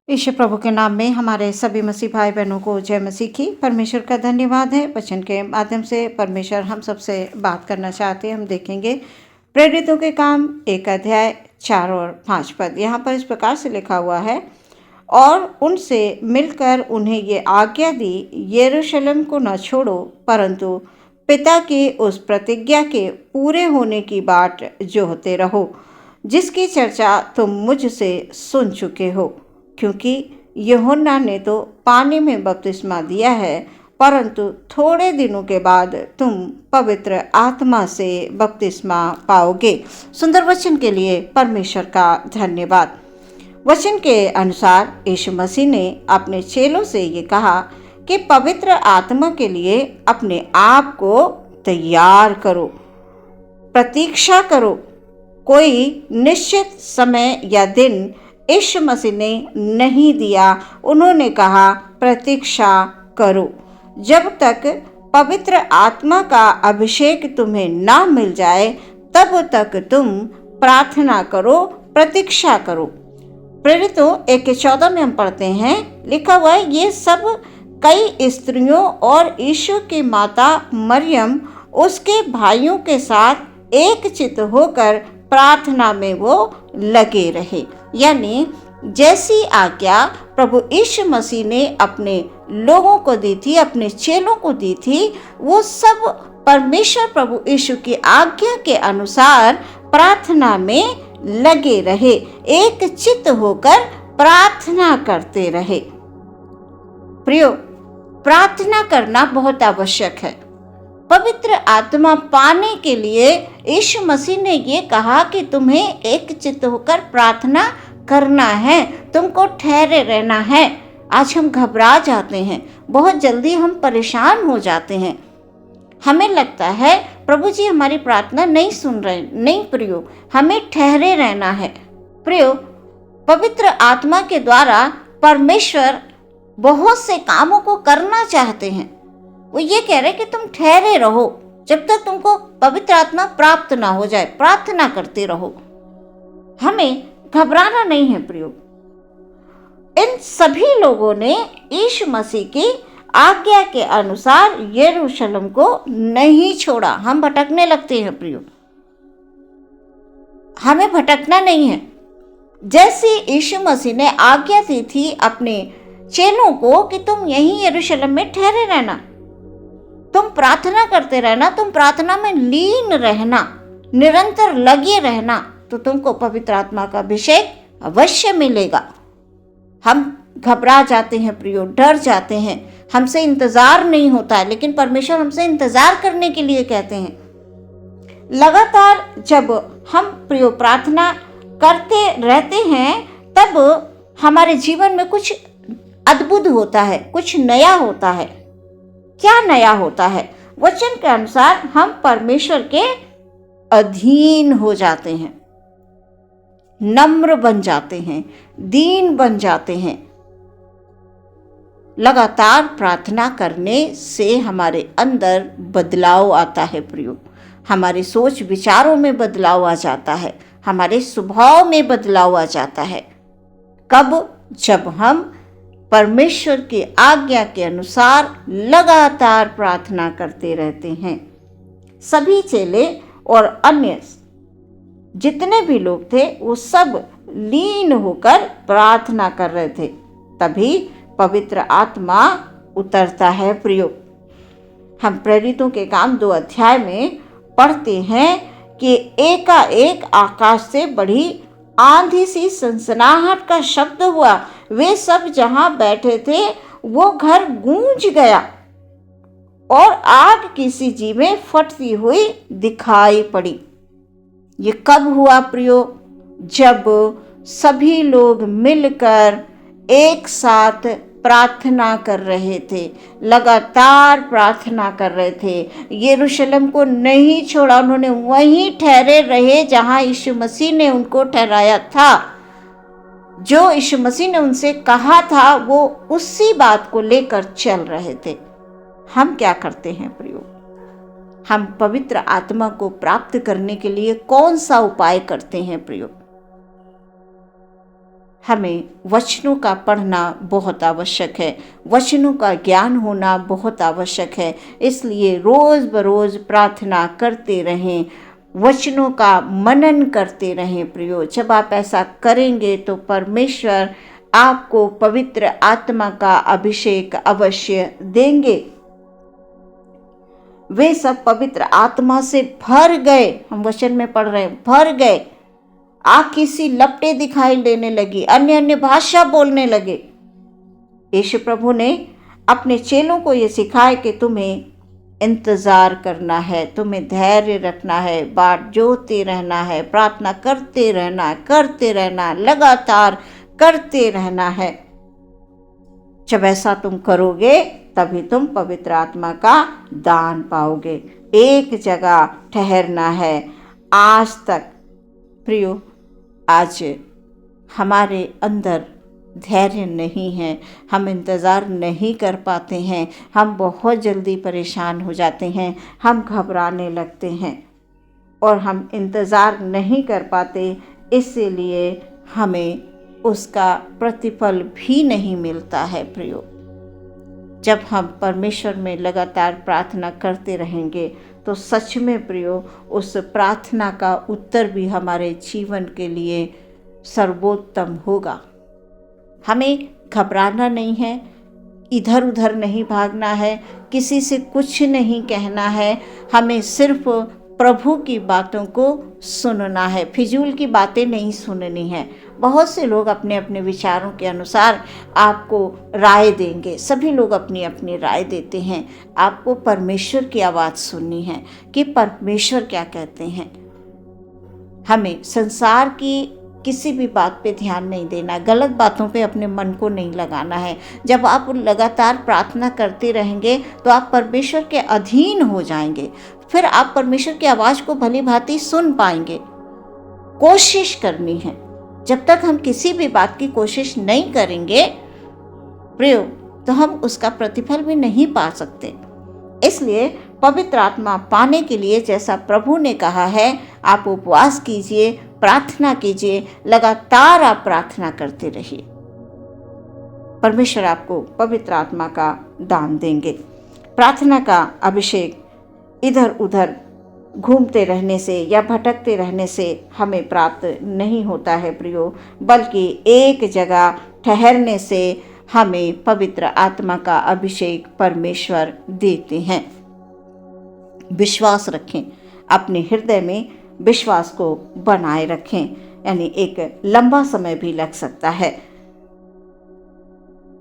ईश्वर प्रभु के नाम में हमारे सभी मसीह भाई बहनों को जय मसीह की। परमेश्वर का धन्यवाद है। वचन के माध्यम से परमेश्वर हम सबसे बात करना चाहते हैं। हम देखेंगे प्रेरितों के काम 1 अध्याय 4 और 5 पद। यहाँ पर इस प्रकार से लिखा हुआ है, और उनसे मिलकर उन्हें ये आज्ञा दी, यरूशलेम को न छोड़ो, परंतु पिता की उस प्रतिज्ञा के पूरे होने की बाट जोहते रहो, जिसकी चर्चा तुम मुझसे सुन चुके हो। क्योंकि यूहन्ना ने तो पानी में बपतिस्मा दिया है, परंतु थोड़े दिनों के बाद तुम पवित्र आत्मा से बपतिस्मा पाओगे। सुंदर वचन के लिए परमेश्वर का धन्यवाद। वचन के अनुसार यीशु मसीह ने अपने चेलों से ये कहा कि पवित्र आत्मा के लिए अपने आप को तैयार करो, प्रतीक्षा करो। कोई निश्चित समय या दिन यीशु मसीह ने नहीं दिया। उन्होंने कहा प्रतीक्षा करो। जब तक पवित्र आत्मा का अभिषेक तुम्हें ना मिल जाए, तब तक तुम प्रार्थना करो, प्रतीक्षा करो। प्रेरितों 1:14 में हम पढ़ते हैं, लिखा हुआ है, ये सब कई स्त्रियों और यीशु की माता मरियम उसके भाइयों के साथ एक चित्त होकर प्रार्थना में वो लगे रहे। यानी जैसी आज्ञा प्रभु यीशु मसीह ने अपने लोगों को दी थी, अपने चेलों को दी थी, वो सब परमेश्वर प्रभु यीशु की आज्ञा के अनुसार प्रार्थना में लगे रहे, एक चित्त होकर प्रार्थना करते रहे। प्रियो, प्रार्थना करना बहुत आवश्यक है। पवित्र आत्मा पाने के लिए यीशु मसीह ने ये कहा कि तुम्हें एक चित्त होकर प्रार्थना करना है, तुमको ठहरे रहना है। आज हम घबरा जाते हैं, बहुत जल्दी हम परेशान हो जाते हैं। हमें लगता है प्रभु जी हमारी प्रार्थना नहीं सुन रहे। नहीं प्रियो, हमें ठहरे रहना है। प्रियो, पवित्र आत्मा के द्वारा परमेश्वर बहुत से कामों को करना चाहते हैं। वो ये कह रहे कि तुम ठहरे रहो, जब तक तुमको पवित्र आत्मा प्राप्त ना हो जाए, प्रार्थना करते रहो। हमें घबराना नहीं है प्रियो। इन सभी लोगों ने यीशु मसीह की आज्ञा के अनुसार यरूशलेम को नहीं छोड़ा। हम भटकने लगते हैं प्रियो, हमें भटकना नहीं है। जैसे यीशु मसीह ने आज्ञा दी थी अपने चेलों को कि तुम यहीं यरूशलेम में ठहरे रहना, तुम प्रार्थना करते रहना, तुम प्रार्थना में लीन रहना, निरंतर लगे रहना, तो तुमको पवित्र आत्मा का अभिषेक अवश्य मिलेगा। हम घबरा जाते हैं प्रियो, डर जाते हैं, हमसे इंतजार नहीं होता है, लेकिन परमेश्वर हमसे इंतजार करने के लिए कहते हैं। लगातार जब हम प्रियो प्रार्थना करते रहते हैं, तब हमारे जीवन में कुछ अद्भुत होता है, कुछ नया होता है। क्या नया होता है? वचन के अनुसार हम परमेश्वर के अधीन हो जाते हैं, नम्र बन जाते हैं, दीन बन जाते हैं। लगातार प्रार्थना करने से हमारे अंदर बदलाव आता है प्रियो। हमारे सोच विचारों में बदलाव आ जाता है, हमारे स्वभाव में बदलाव आ जाता है। कब? जब हम परमेश्वर की आज्ञा के अनुसार लगातार प्रार्थना करते रहते हैं। सभी चेले और अन्य जितने भी लोग थे, वो सब लीन होकर प्रार्थना कर रहे थे। तभी पवित्र आत्मा उतरता है प्रियो। हम प्रेरितों के काम 2 अध्याय में पढ़ते हैं कि एकाएक आकाश से बड़ी आंधी सी सनसनाहट का शब्द हुआ। वे सब जहां बैठे थे वो घर गूंज गया, और आग की सी चीजें फटती हुई दिखाई पड़ी। ये कब हुआ प्रियो? जब सभी लोग मिलकर एक साथ प्रार्थना कर रहे थे, लगातार प्रार्थना कर रहे थे। यरूशलेम को नहीं छोड़ा, उन्होंने वहीं ठहरे रहे जहां यीशु मसीह ने उनको ठहराया था। जो यीशु मसीह ने उनसे कहा था, वो उसी बात को लेकर चल रहे थे। हम क्या करते हैं प्रियो? हम पवित्र आत्मा को प्राप्त करने के लिए कौन सा उपाय करते हैं प्रियो? हमें वचनों का पढ़ना बहुत आवश्यक है, वचनों का ज्ञान होना बहुत आवश्यक है। इसलिए रोज़ बरोज़ प्रार्थना करते रहें, वचनों का मनन करते रहें प्रियो। जब आप ऐसा करेंगे तो परमेश्वर आपको पवित्र आत्मा का अभिषेक अवश्य देंगे। वे सब पवित्र आत्मा से भर गए, हम वचन में पढ़ रहे हैं, भर गए। आँखी सी लपटें दिखाई देने लगी, अन्य अन्य भाषा बोलने लगे। यीशु प्रभु ने अपने चेलों को ये सिखाया कि तुम्हें इंतज़ार करना है, तुम्हें धैर्य रखना है, बाट जोते रहना है, प्रार्थना करते रहना, लगातार करते रहना है। जब ऐसा तुम करोगे तभी तुम पवित्र आत्मा का दान पाओगे। एक जगह ठहरना है। आज तक प्रियो, आज हमारे अंदर धैर्य नहीं है, हम इंतज़ार नहीं कर पाते हैं, हम बहुत जल्दी परेशान हो जाते हैं, हम घबराने लगते हैं और हम इंतज़ार नहीं कर पाते, इसीलिए हमें उसका प्रतिफल भी नहीं मिलता है प्रियो। जब हम परमेश्वर में लगातार प्रार्थना करते रहेंगे तो सच में प्रियो उस प्रार्थना का उत्तर भी हमारे जीवन के लिए सर्वोत्तम होगा। हमें घबराना नहीं है, इधर उधर नहीं भागना है, किसी से कुछ नहीं कहना है, हमें सिर्फ प्रभु की बातों को सुनना है, फिजूल की बातें नहीं सुननी है। बहुत से लोग अपने अपने विचारों के अनुसार आपको राय देंगे, सभी लोग अपनी अपनी राय देते हैं। आपको परमेश्वर की आवाज़ सुननी है कि परमेश्वर क्या कहते हैं। हमें संसार की किसी भी बात पे ध्यान नहीं देना, गलत बातों पे अपने मन को नहीं लगाना है। जब आप लगातार प्रार्थना करते रहेंगे तो आप परमेश्वर के अधीन हो जाएंगे, फिर आप परमेश्वर की आवाज़ को भली भांति सुन पाएंगे। कोशिश करनी है। जब तक हम किसी भी बात की कोशिश नहीं करेंगे प्रियो, तो हम उसका प्रतिफल भी नहीं पा सकते। इसलिए पवित्र आत्मा पाने के लिए जैसा प्रभु ने कहा है, आप उपवास कीजिए, प्रार्थना कीजिए, लगातार आप प्रार्थना करते रहिए। परमेश्वर आपको पवित्र आत्मा का दान देंगे। प्रार्थना का अभिषेक इधर उधर घूमते रहने से या भटकते रहने से हमें प्राप्त नहीं होता है प्रियो, बल्कि एक जगह ठहरने से हमें पवित्र आत्मा का अभिषेक परमेश्वर देते हैं। विश्वास रखें, अपने हृदय में विश्वास को बनाए रखें, यानी एक लंबा समय भी लग सकता है।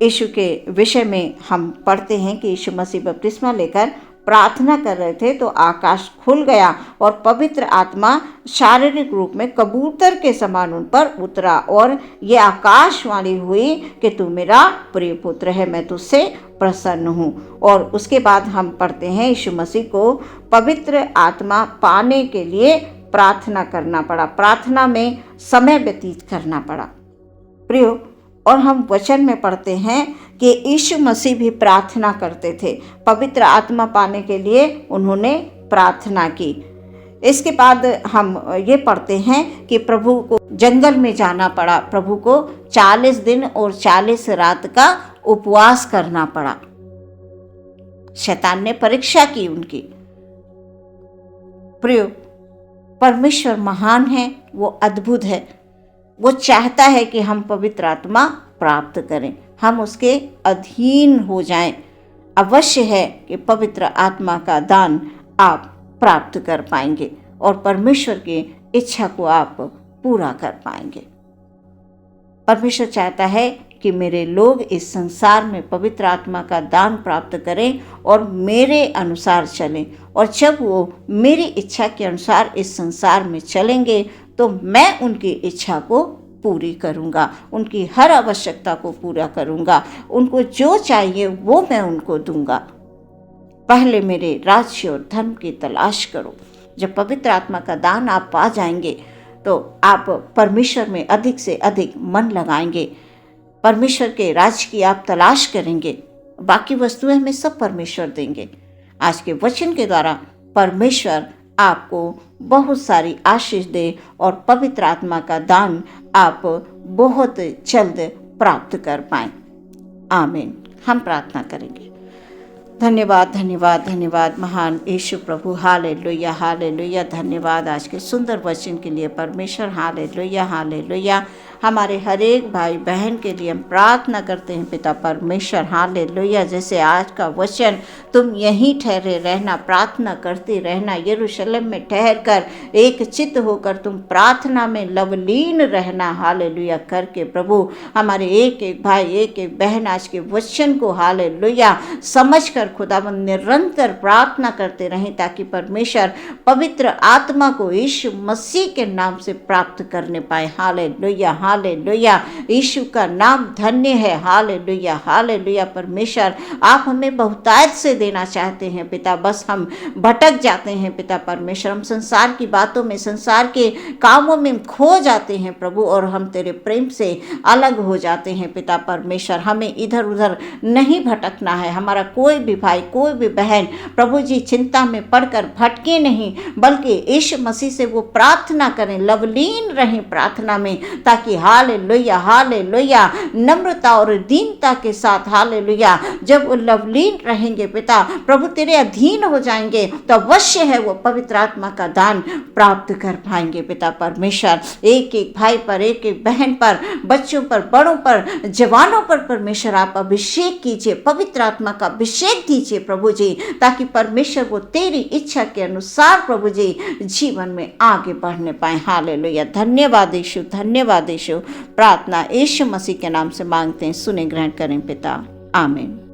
यीशु के विषय में हम पढ़ते हैं कि यीशु मसीह बपतिस्मा लेकर प्रार्थना कर रहे थे तो आकाश खुल गया और पवित्र आत्मा शारीरिक रूप में कबूतर के समान उन पर उतरा और ये आकाशवाणी हुई कि तू मेरा प्रिय पुत्र है, मैं तुझसे प्रसन्न हूँ। और उसके बाद हम पढ़ते हैं यीशु मसीह को पवित्र आत्मा पाने के लिए प्रार्थना करना पड़ा, प्रार्थना में समय व्यतीत करना पड़ा प्रियो। और हम वचन में पढ़ते हैं कि यीशु मसीह भी प्रार्थना करते थे, पवित्र आत्मा पाने के लिए उन्होंने प्रार्थना की। इसके बाद हम ये पढ़ते हैं कि प्रभु को जंगल में जाना पड़ा, प्रभु को 40 दिन और 40 रात का उपवास करना पड़ा। शैतान ने परीक्षा की उनकी। प्रियो, परमेश्वर महान है, वो अद्भुत है, वो चाहता है कि हम पवित्र आत्मा प्राप्त करें, हम उसके अधीन हो जाएं। अवश्य है कि पवित्र आत्मा का दान आप प्राप्त कर पाएंगे और परमेश्वर की इच्छा को आप पूरा कर पाएंगे। परमेश्वर चाहता है कि मेरे लोग इस संसार में पवित्र आत्मा का दान प्राप्त करें और मेरे अनुसार चलें, और जब वो मेरी इच्छा के अनुसार इस संसार में चलेंगे तो मैं उनकी इच्छा को पूरी करूंगा, उनकी हर आवश्यकता को पूरा करूंगा, उनको जो चाहिए वो मैं उनको दूंगा। पहले मेरे राज्य और धर्म की तलाश करो। जब पवित्र आत्मा का दान आप पा जाएंगे तो आप परमेश्वर में अधिक से अधिक मन लगाएंगे, परमेश्वर के राज्य की आप तलाश करेंगे, बाकी वस्तुएं हमें सब परमेश्वर देंगे। आज के वचन के द्वारा परमेश्वर आपको बहुत सारी आशीष दे और पवित्र आत्मा का दान आप बहुत जल्द प्राप्त कर पाएं। आमीन। हम प्रार्थना करेंगे। धन्यवाद धन्यवाद धन्यवाद महान यीशु प्रभु, हालेलुया हालेलुया। धन्यवाद आज के सुंदर वचन के लिए परमेश्वर, हालेलुया हालेलुया। हमारे हर एक भाई बहन के लिए हम प्रार्थना करते हैं पिता परमेश्वर, हालेलुया। जैसे आज का वचन, तुम यहीं ठहरे रहना, प्रार्थना करते रहना, यरूशलेम में ठहर कर एक चित्त होकर तुम प्रार्थना में लवलीन रहना, हालेलुया करके प्रभु हमारे एक एक भाई एक एक बहन आज के वचन को, हालेलुया, समझ कर खुदावंद निरंतर प्रार्थना करते रहें, ताकि परमेश्वर पवित्र आत्मा को यीशु मसीह के नाम से प्राप्त करने पाए। Hallelujah hallelujah. यीशु का नाम धन्य है। Hallelujah hallelujah. परमेश्वर आप हमें बहुतायत से देना चाहते हैं पिता, बस हम भटक जाते हैं पिता परमेश्वर, हम संसार की बातों में, संसार के कामों में खो जाते हैं प्रभु, और हम तेरे प्रेम से अलग हो जाते हैं पिता परमेश्वर। हमें इधर उधर नहीं भटकना है। हमारा कोई भी भाई कोई भी बहन प्रभु जी चिंता में पड़कर भटके नहीं, बल्कि यीशु मसीह से वो प्रार्थना करें, लवलीन रहें प्रार्थना में, ताकि हालेलुया हालेलुया नम्रता और दीनता के साथ, हालेलुया, जब वो लवलीन रहेंगे पिता प्रभु तेरे अधीन हो जाएंगे, तो अवश्य है वो पवित्र आत्मा का दान प्राप्त कर पाएंगे पिता परमेश्वर। एक एक भाई पर, एक एक बहन पर, बच्चों पर, बड़ों पर, जवानों पर परमेश्वर आप अभिषेक कीजिए, पवित्र आत्मा का अभिषेक दीजिए प्रभु जी, ताकि परमेश्वर वो तेरी इच्छा के अनुसार प्रभु जी जीवन में आगे बढ़ने पाए। हालेलुया। धन्यवाद यीशु, धन्यवाद यीशु। प्रार्थना यीशु मसीह के नाम से मांगते हैं, सुने ग्रहण करें पिता। आमीन।